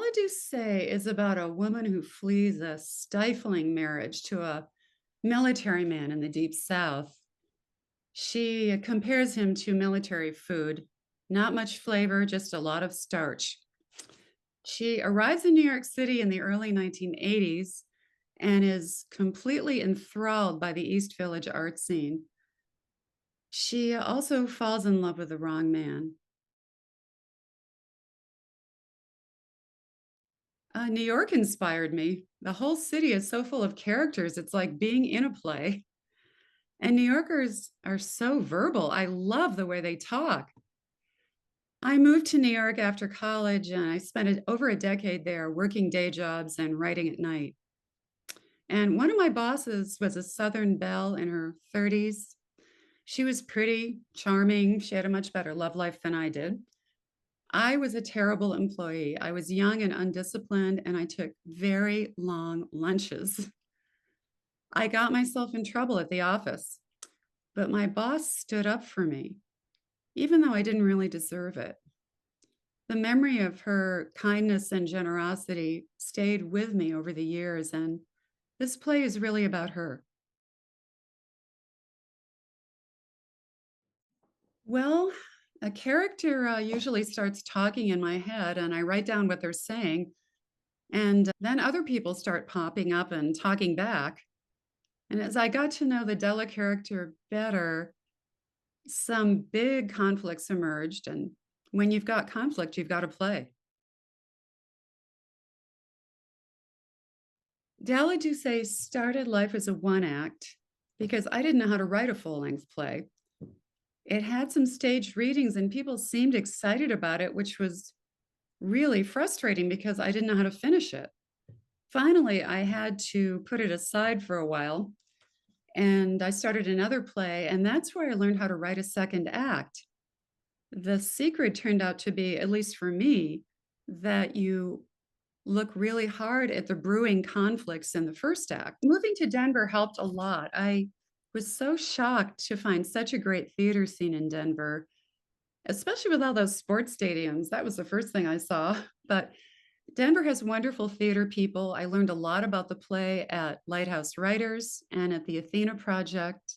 DELLA DOUCET is about a woman who flees a stifling marriage to a military man in the Deep South. She compares him to military food, not much flavor, just a lot of starch. She arrives in New York City in the early 1980s and is completely enthralled by the East Village art scene. She also falls in love with the wrong man. New York inspired me. The whole city is so full of characters. It's like being in a play. And New Yorkers are so verbal. I love the way they talk. I moved to New York after college and I spent over a decade there working day jobs and writing at night. And one of my bosses was a Southern belle in her 30s. She was pretty, charming. She had a much better love life than I did. I was a terrible employee. I was young and undisciplined, and I took very long lunches. I got myself in trouble at the office, but my boss stood up for me, even though I didn't really deserve it. The memory of her kindness and generosity stayed with me over the years, and this play is really about her. Well, a character usually starts talking in my head, and I write down what they're saying. And then other people start popping up and talking back. And as I got to know the Della character better, some big conflicts emerged. And when you've got conflict, you've got to play. Della Duce started life as a one act because I didn't know how to write a full length play. It had some staged readings, and people seemed excited about it, which was really frustrating because I didn't know how to finish it. Finally, I had to put it aside for a while and I started another play, and that's where I learned how to write a second act. The secret turned out to be, at least for me, that you look really hard at the brewing conflicts in the first act. Moving to Denver helped a lot. I was so shocked to find such a great theater scene in Denver, especially with all those sports stadiums. That was the first thing I saw. But Denver has wonderful theater people. I learned a lot about the play at Lighthouse Writers and at the Athena Project,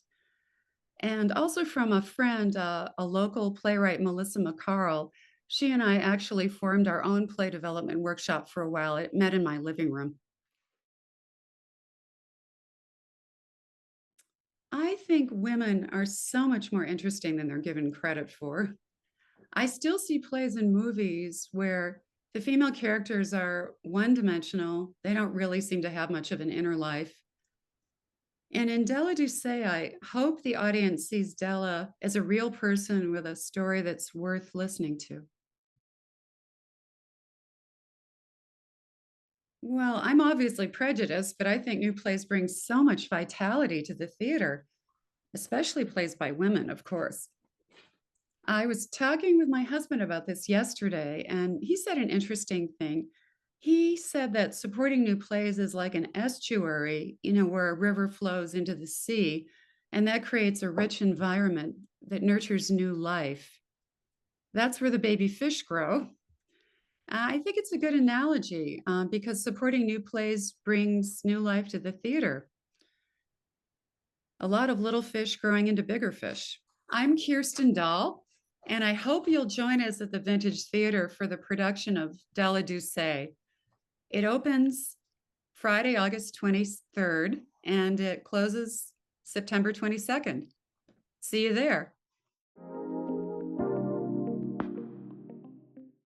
and also from a friend, a local playwright, Melissa McCarl. She and I actually formed our own play development workshop for a while. It met in my living room. I think women are so much more interesting than they're given credit for. I still see plays and movies where the female characters are one dimensional. They don't really seem to have much of an inner life. And in Della Duce, I hope the audience sees Della as a real person with a story that's worth listening to. Well, I'm obviously prejudiced, but I think new plays bring so much vitality to the theater, especially plays by women, of course. I was talking with my husband about this yesterday, and he said an interesting thing. He said that supporting new plays is like an estuary, where a river flows into the sea, and that creates a rich environment that nurtures new life. That's where the baby fish grow. I think it's a good analogy because supporting new plays brings new life to the theater. A lot of little fish growing into bigger fish. I'm Kirsten Dahl, and I hope you'll join us at the Vintage Theater for the production of Della Doucet. It opens Friday, August 23rd, and it closes September 22nd. See you there.